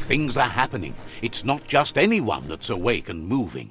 Things are happening. It's not just anyone that's awake and moving.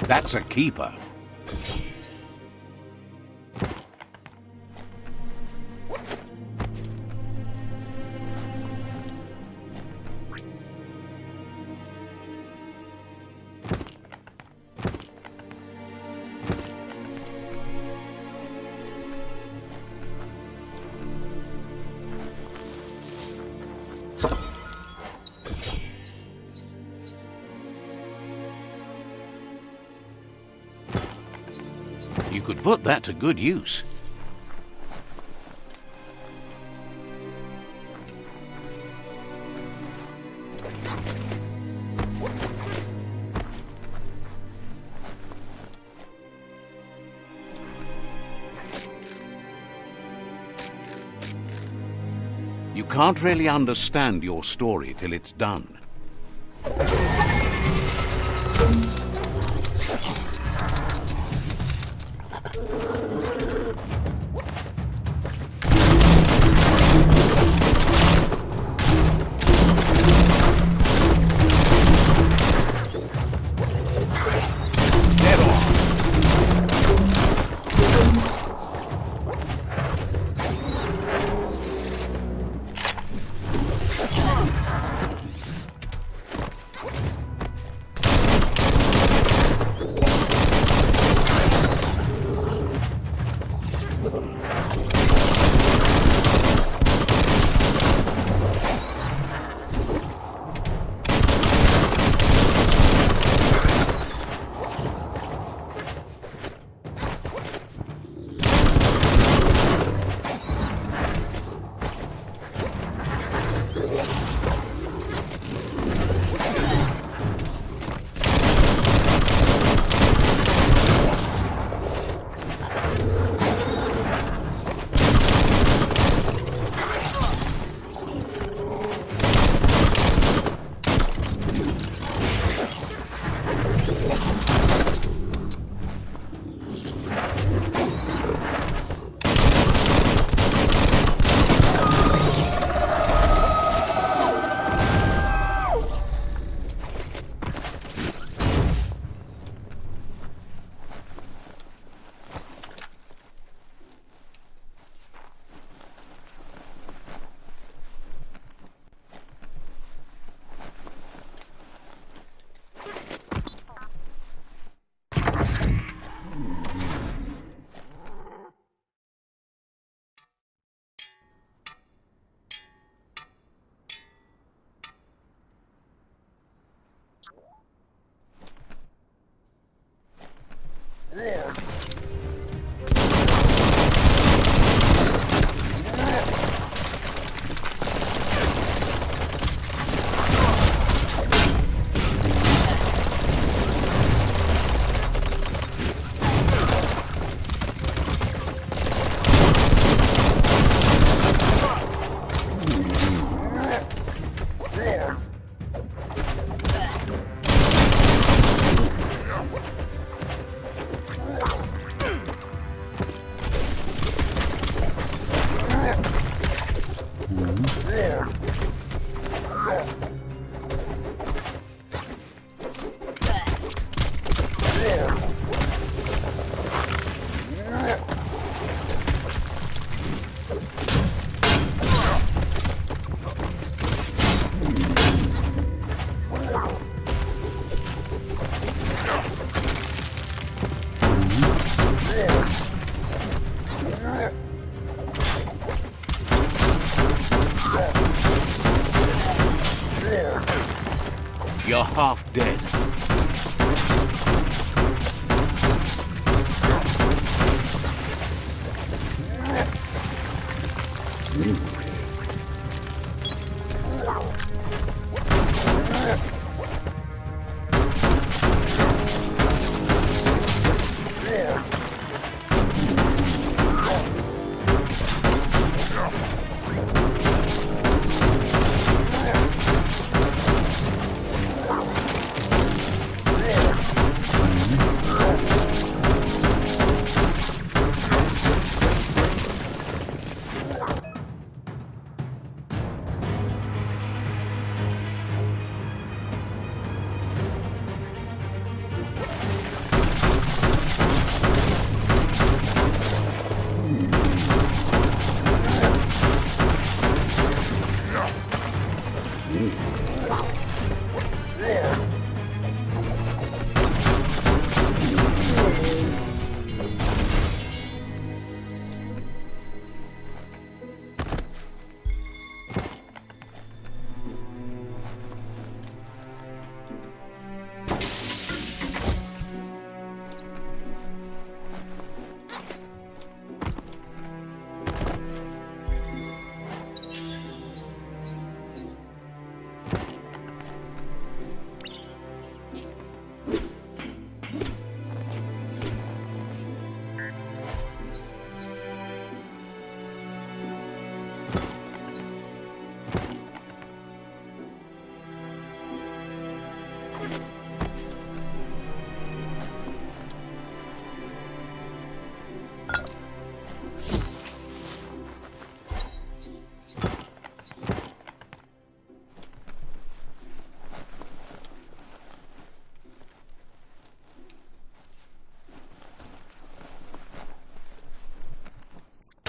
That's a keeper. You could put that to good use. You can't really understand your story till it's done.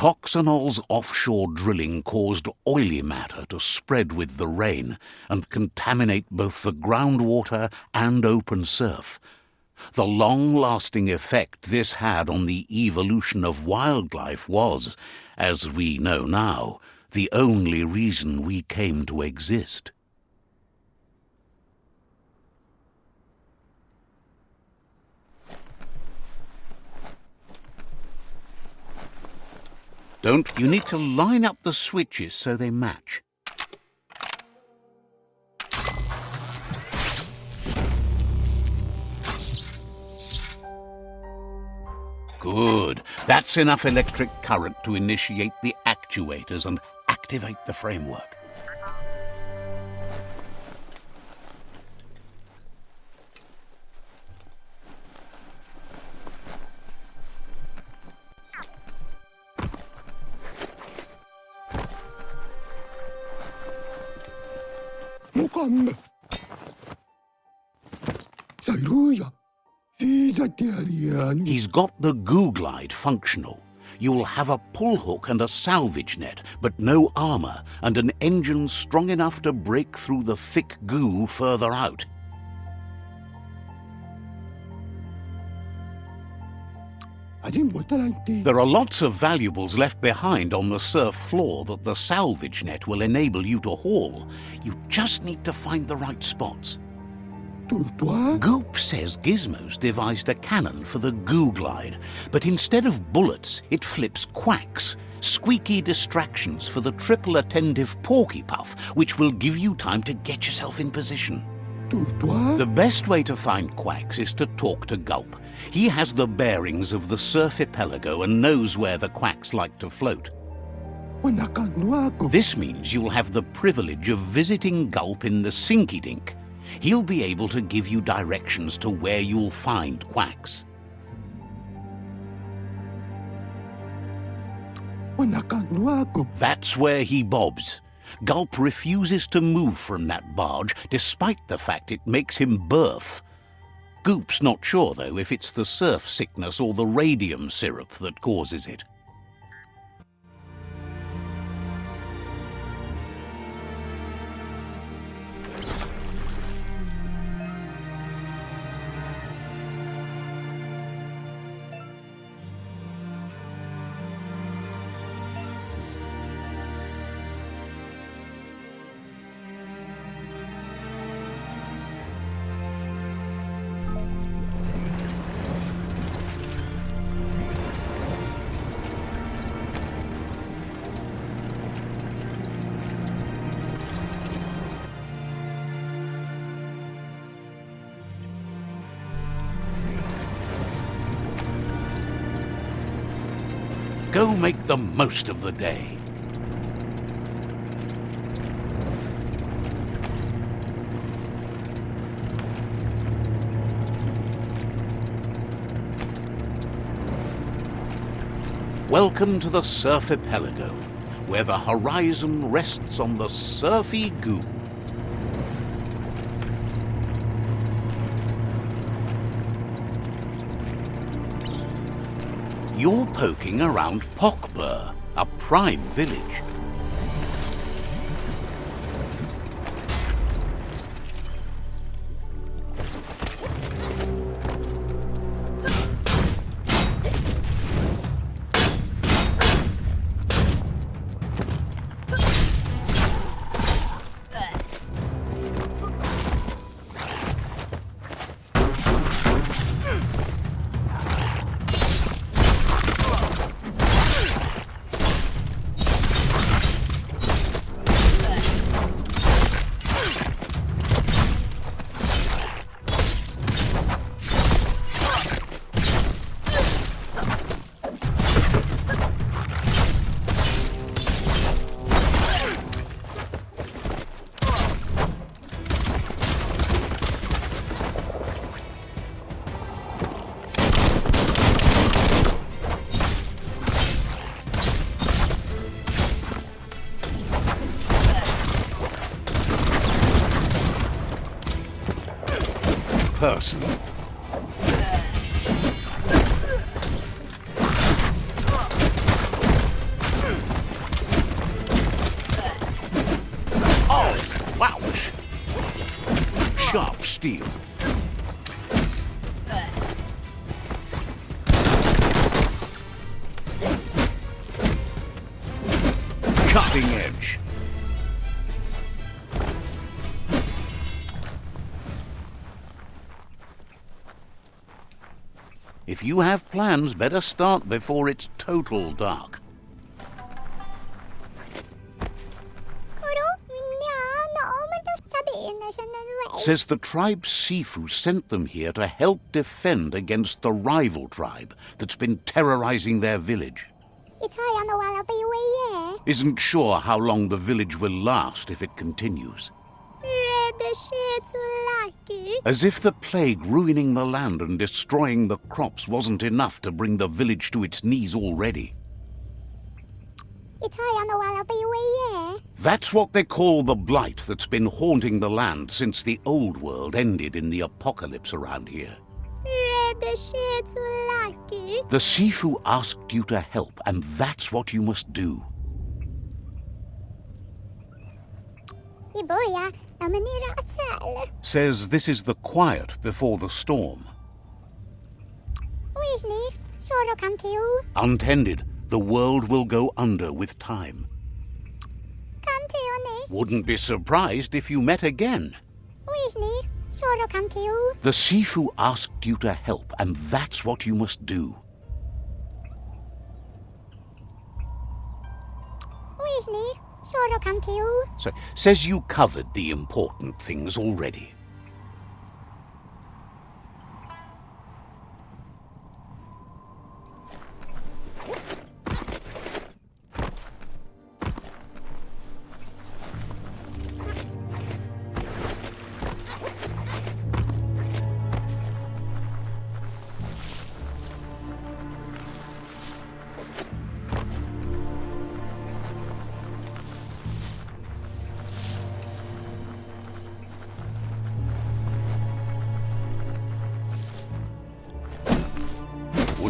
Toxanol's offshore drilling caused oily matter to spread with the rain and contaminate both the groundwater and open surf. The long-lasting effect this had on the evolution of wildlife was, as we know now, the only reason we came to exist. You need to line up the switches so they match. Good. That's enough electric current to initiate the actuators and activate the framework. He's got the goo glide functional. You'll have a pull hook and a salvage net, but no armor, and an engine strong enough to break through the thick goo further out. There are lots of valuables left behind on the surf floor that the salvage net will enable you to haul. You just need to find the right spots. Goop says Gizmo's devised a cannon for the goo glide, but instead of bullets, it flips quacks, squeaky distractions for the triple attentive porky puff, which will give you time to get yourself in position. The best way to find quacks is to talk to Gulp. He has the bearings of the surf archipelago and knows where the quacks like to float. This means you'll have the privilege of visiting Gulp in the Sinky Dink. He'll be able to give you directions to where you'll find quacks. That's where he bobs. Gulp refuses to move from that barge, despite the fact it makes him burf. Goop's not sure, though, if it's the surf sickness or the radium syrup that causes it. Go make the most of the day. Welcome to the surf archipelago, where the horizon rests on the surfy goo. You're poking around Pokbur, a prime village. Person. steel. Cutting edge. If you have plans, better start before it's total dark. Says the tribe Sifu sent them here to help defend against the rival tribe that's been terrorizing their village. Isn't sure how long the village will last if it continues. As if the plague ruining the land and destroying the crops wasn't enough to bring the village to its knees already. That's what they call the blight that's been haunting the land since the old world ended in the apocalypse around here. The Sifu asked you to help, and that's what you must do. Says this is the quiet before the storm. Untended, the world will go under with time. Wouldn't be surprised if you met again. The Sifu asked you to help, and that's what you must do. So, says you covered the important things already.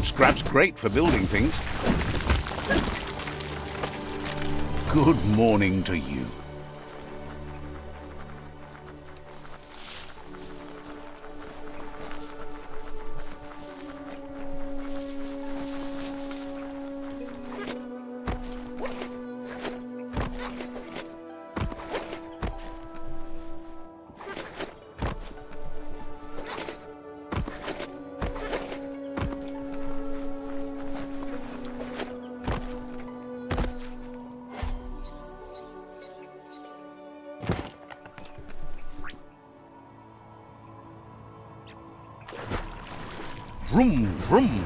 Scrap's great for building things. Good morning to you. Vroom, vroom.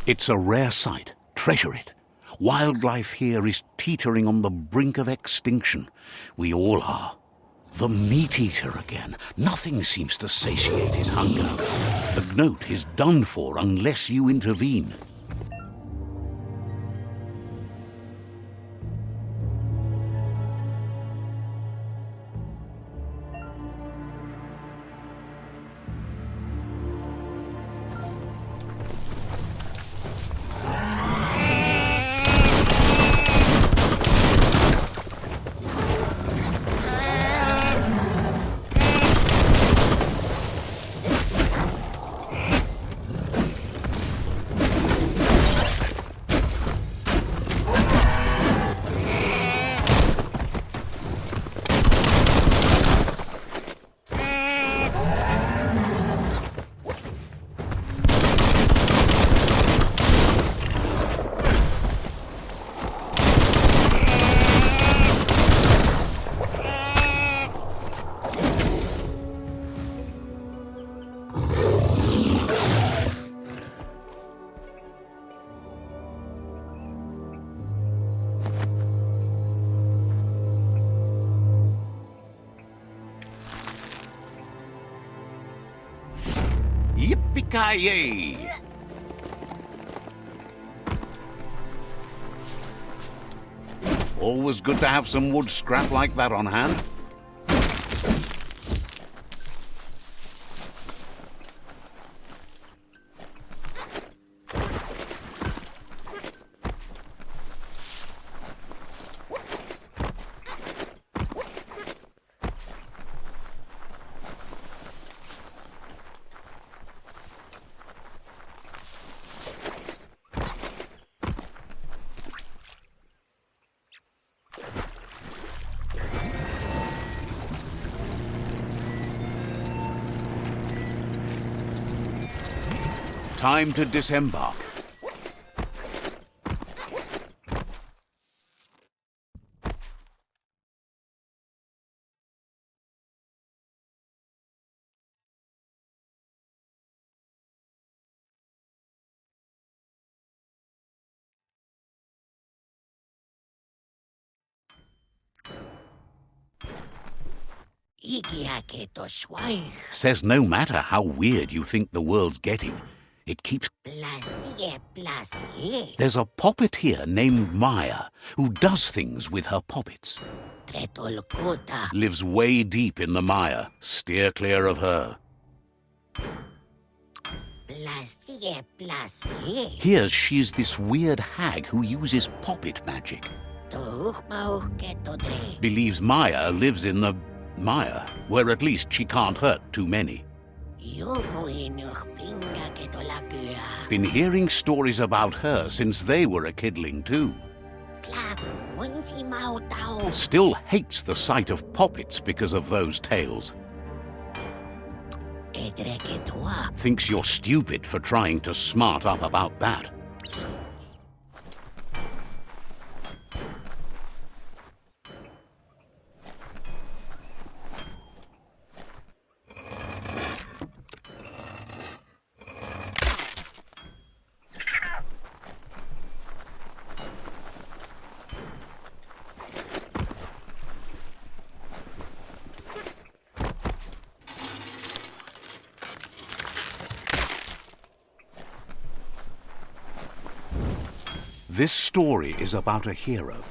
It's a rare sight. Treasure it. Wildlife here is teetering on the brink of extinction. We all are. The meat-eater again. Nothing seems to satiate his hunger. The gnat is done for unless you intervene. Yippee-ki-yay! Always good to have some wood scrap like that on hand. Time to disembark. Says no matter how weird you think the world's getting, it keeps... There's a poppet here named Maya who does things with her poppets. Lives way deep in the mire. Steer clear of her. Here's she's this weird hag who uses poppet magic. Believes Maya lives in the mire, where at least she can't hurt too many. Been hearing stories about her since they were a kidling too. Still hates the sight of poppets because of those tales. Thinks you're stupid for trying to smart up about that. This story is about a hero.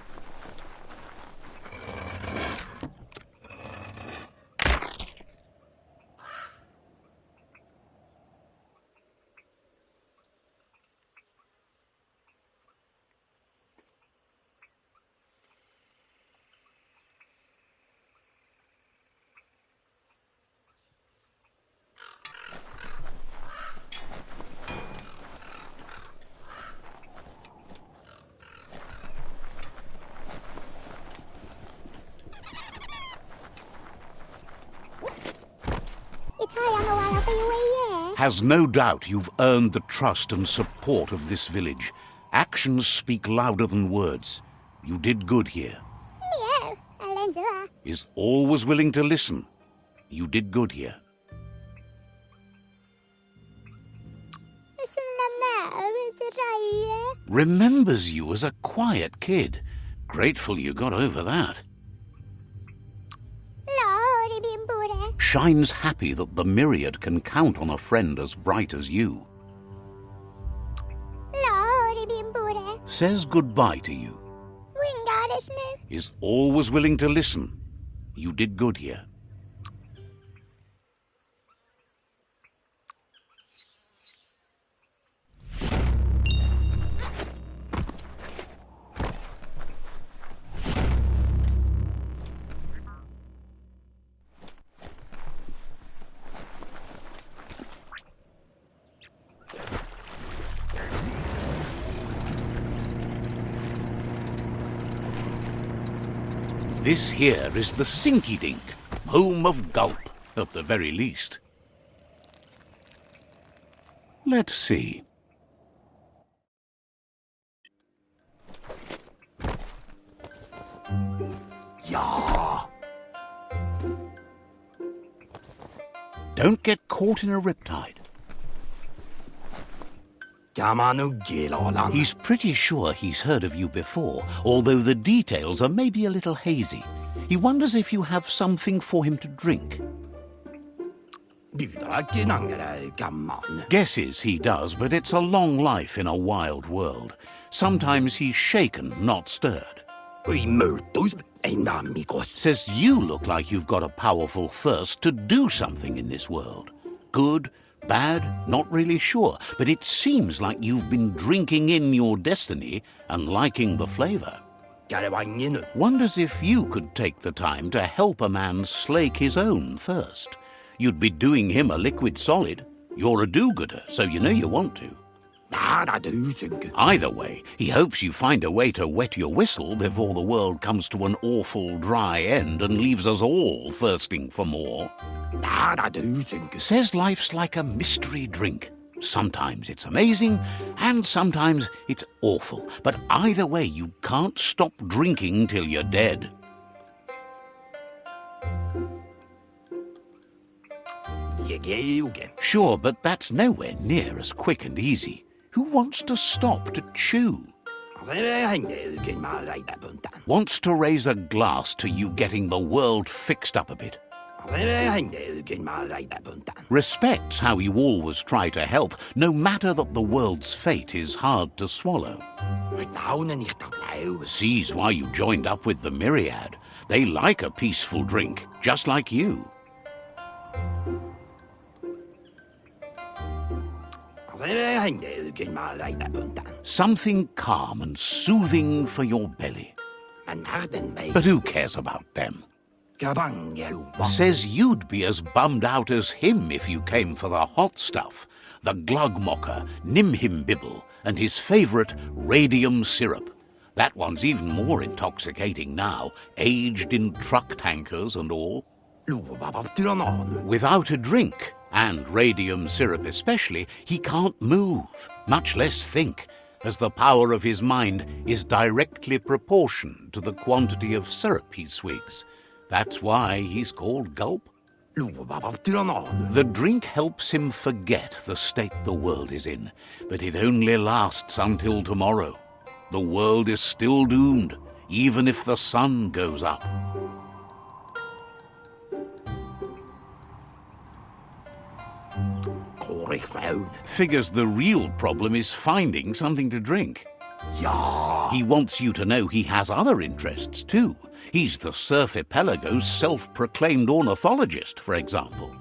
Has no doubt you've earned the trust and support of this village. Actions speak louder than words. You did good here. Is always willing to listen. You did good here. Remembers you as a quiet kid. Grateful you got over that. Shines happy that the myriad can count on a friend as bright as you. Says goodbye to you. Is always willing to listen. You did good here. This here is the Sinky Dink, home of Gulp, at the very least. Let's see. Yeah. Don't get caught in a riptide. He's pretty sure he's heard of you before, although the details are maybe a little hazy. He wonders if you have something for him to drink. Guesses he does, but it's a long life in a wild world. Sometimes he's shaken, not stirred. Says you look like you've got a powerful thirst to do something in this world. Good, bad, not really sure, but it seems like you've been drinking in your destiny and liking the flavor. Wonders if you could take the time to help a man slake his own thirst. You'd be doing him a liquid solid. You're a do-gooder, so you know you want to. Either way, he hopes you find a way to wet your whistle before the world comes to an awful dry end and leaves us all thirsting for more. Says life's like a mystery drink. Sometimes it's amazing, and sometimes it's awful. But either way, you can't stop drinking till you're dead. Sure, but that's nowhere near as quick and easy. Who wants to stop to chew? Wants to raise a glass to you getting the world fixed up a bit. Respects how you always try to help, no matter that the world's fate is hard to swallow. Sees why you joined up with the myriad. They like a peaceful drink, just like you. Something calm and soothing for your belly. But who cares about them? Says you'd be as bummed out as him if you came for the hot stuff, the glugmocker, nimhimbibble, and his favourite radium syrup. That one's even more intoxicating now, aged in truck tankers and all. Without a drink, and radium syrup especially, he can't move, much less think, as the power of his mind is directly proportioned to the quantity of syrup he swigs. That's why he's called Gulp. The drink helps him forget the state the world is in, but it only lasts until tomorrow. The world is still doomed, even if the sun goes up. Figures the real problem is finding something to drink. He wants you to know he has other interests too. He's the Surfipelago's self-proclaimed ornithologist, for example.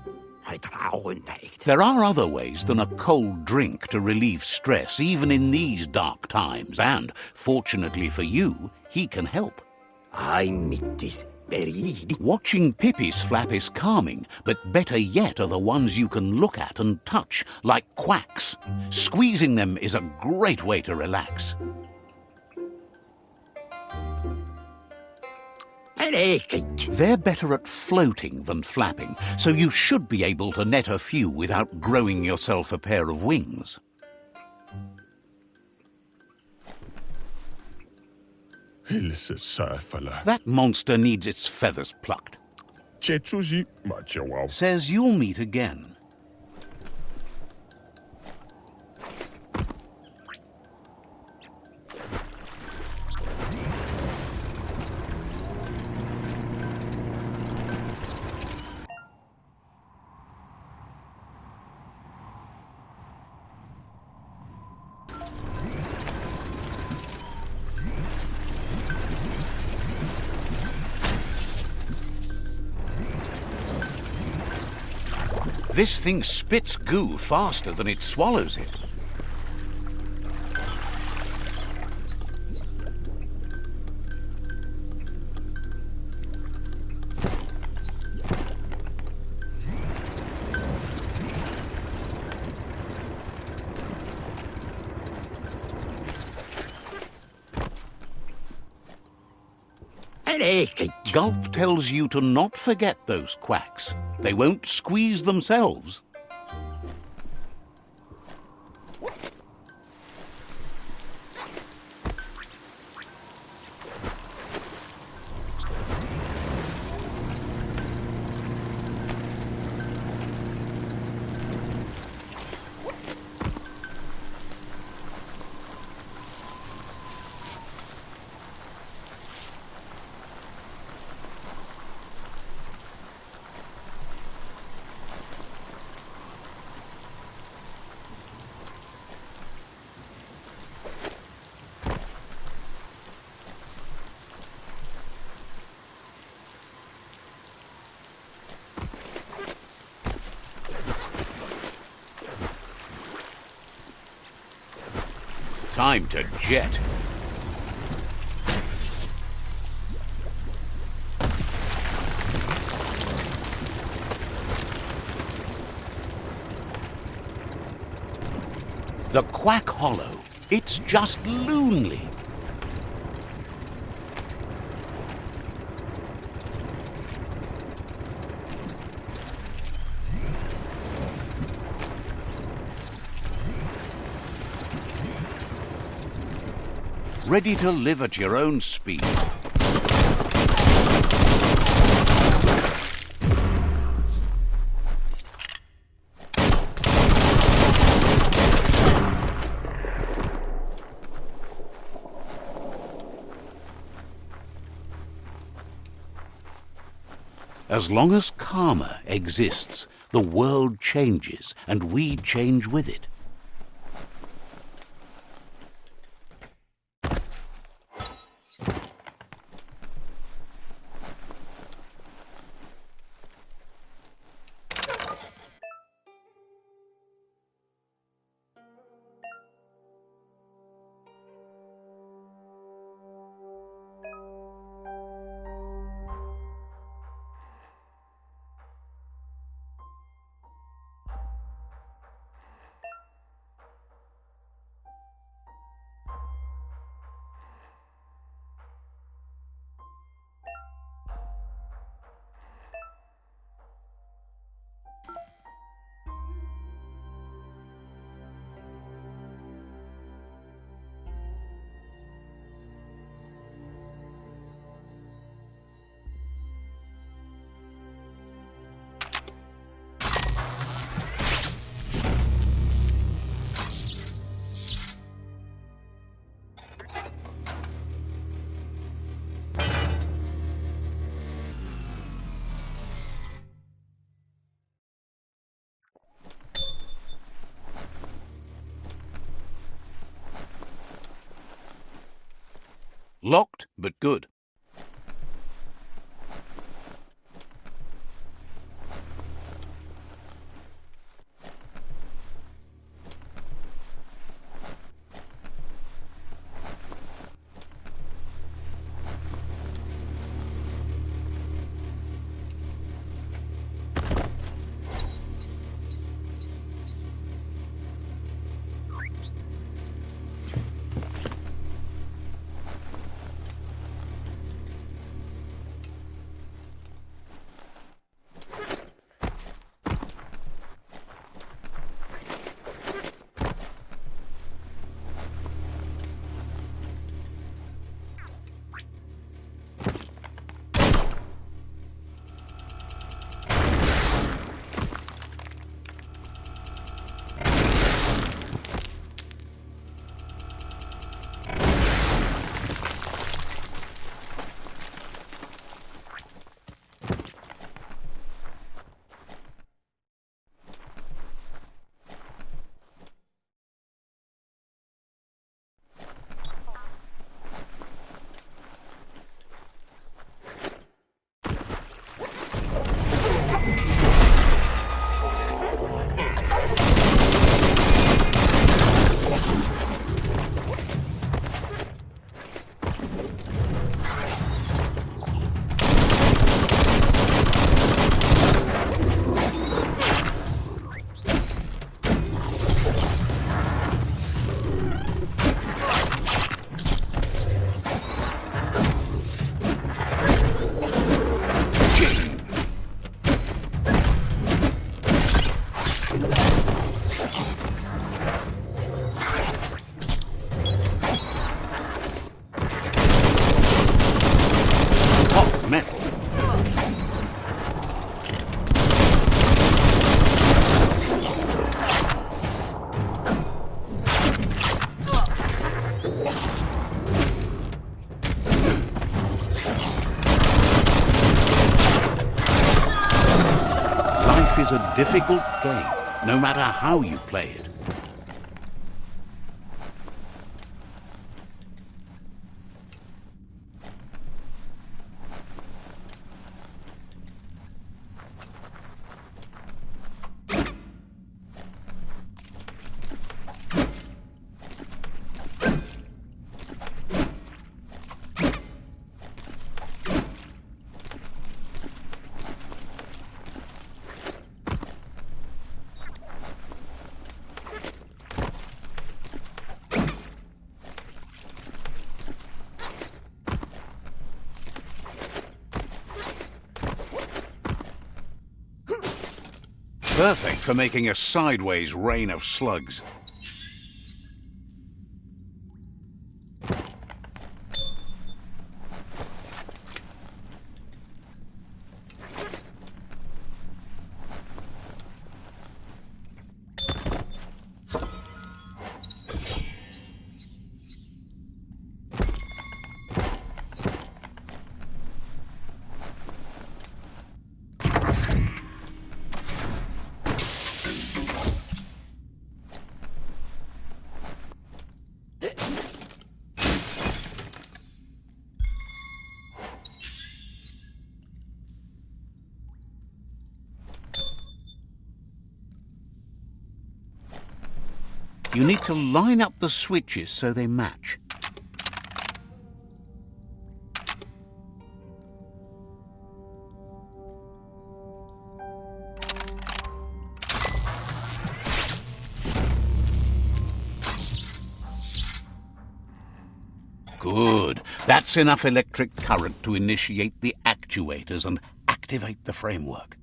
There are other ways than a cold drink to relieve stress, even in these dark times, and, fortunately for you, he can help. Watching pippies flap is calming, but better yet are the ones you can look at and touch, like quacks. Squeezing them is a great way to relax. They're better at floating than flapping, so you should be able to net a few without growing yourself a pair of wings. That monster needs its feathers plucked. Says you'll meet again. This thing spits goo faster than it swallows it. Gulp tells you to not forget those quacks. They won't squeeze themselves. Time to jet. The Quack Hollow. It's just lonely. Ready to live at your own speed. As long as karma exists, the world changes, and we change with it. Locked, but good. Is a difficult game, no matter how you play it. Perfect for making a sideways rain of slugs. You need to line up the switches so they match. Good. That's enough electric current to initiate the actuators and activate the framework.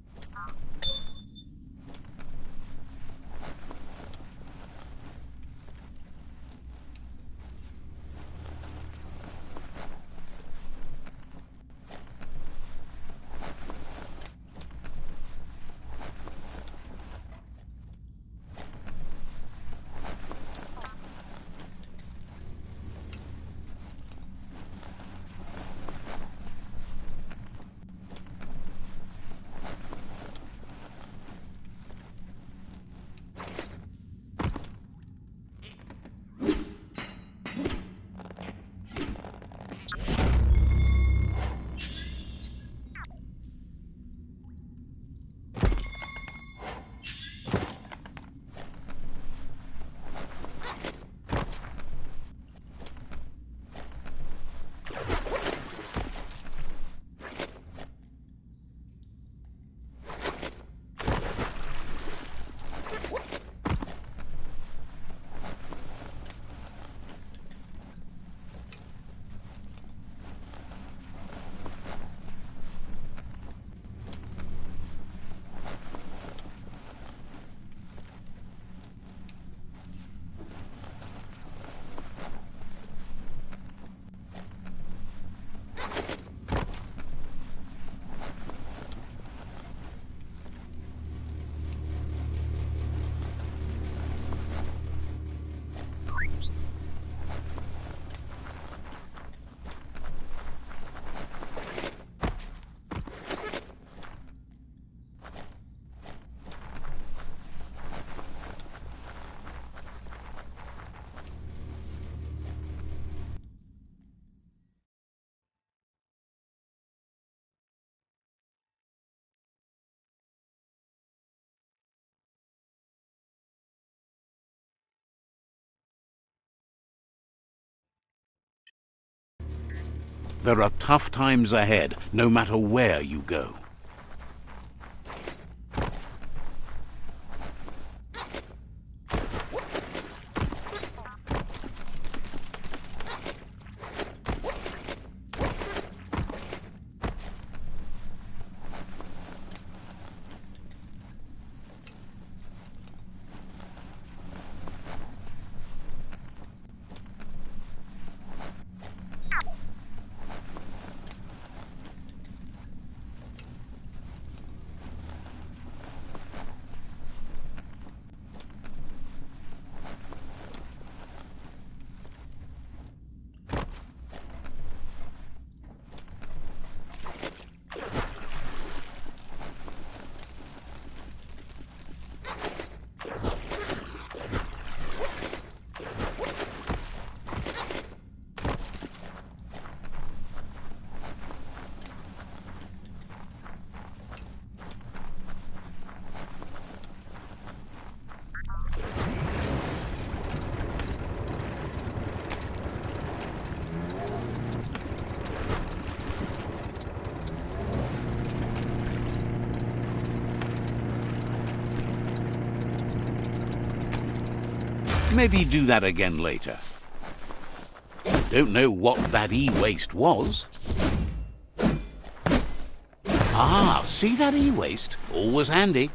There are tough times ahead, no matter where you go. Maybe do that again later. Don't know what that e-waste was. Ah, see that e-waste? Always handy.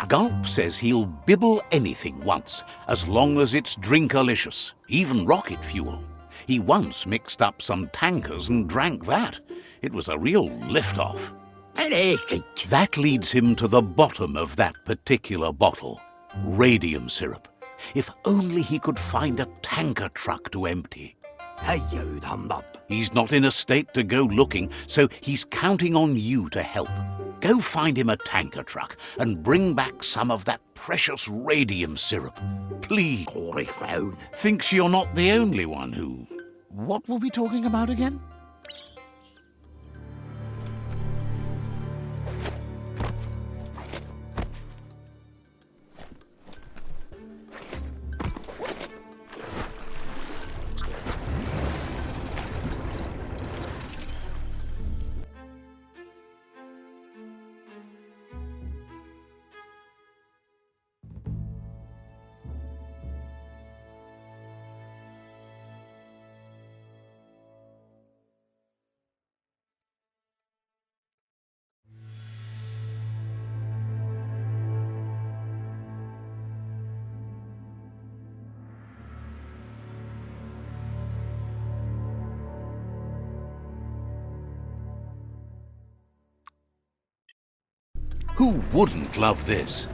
Gulp says he'll bibble anything once, as long as it's drinkalicious, even rocket fuel. He once mixed up some tankers and drank that. It was a real lift-off. That leads him to the bottom of that particular bottle. Radium syrup. If only he could find a tanker truck to empty. He's not in a state to go looking, so he's counting on you to help. Go find him a tanker truck and bring back some of that precious radium syrup. Please. Thinks you're not the only one who... What were we talking about again? Who wouldn't love this?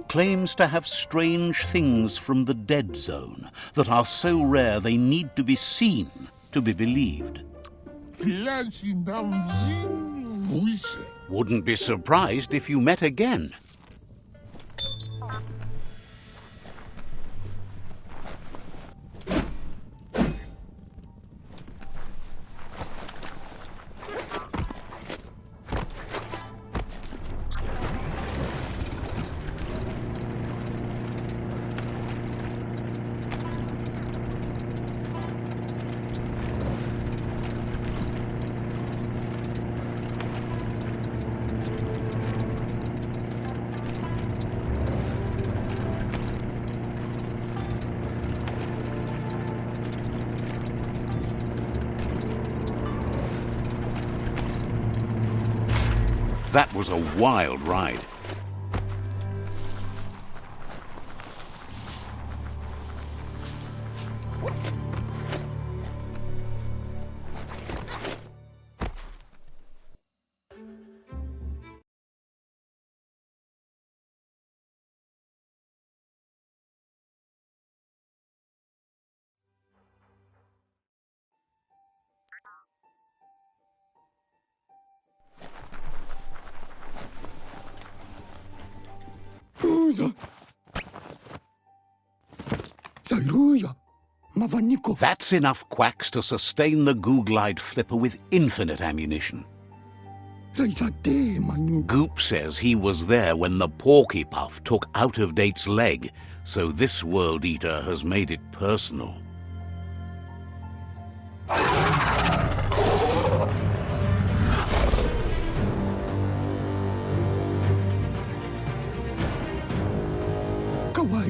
Claims to have strange things from the dead zone that are so rare they need to be seen to be believed. Wouldn't be surprised if you met again. That was a wild ride. That's enough quacks to sustain the Googlide flipper with infinite ammunition. Goop says he was there when the Porky Puff took Out-of-Date's leg, so this World Eater has made it personal.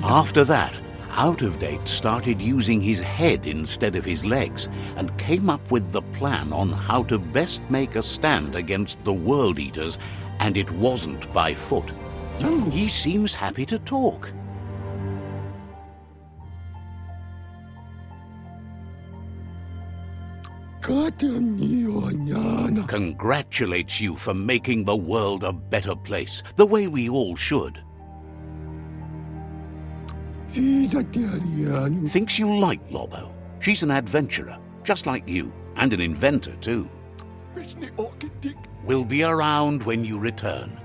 After that, Out-of-Date started using his head instead of his legs and came up with the plan on how to best make a stand against the World Eaters, and it wasn't by foot. He seems happy to talk. Congratulates you for making the world a better place, the way we all should. Thinks you like Lobo. She's an adventurer, just like you, and an inventor too. Will be around when you return.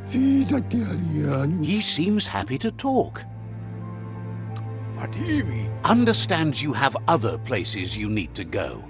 He seems happy to talk. Understands you have other places you need to go.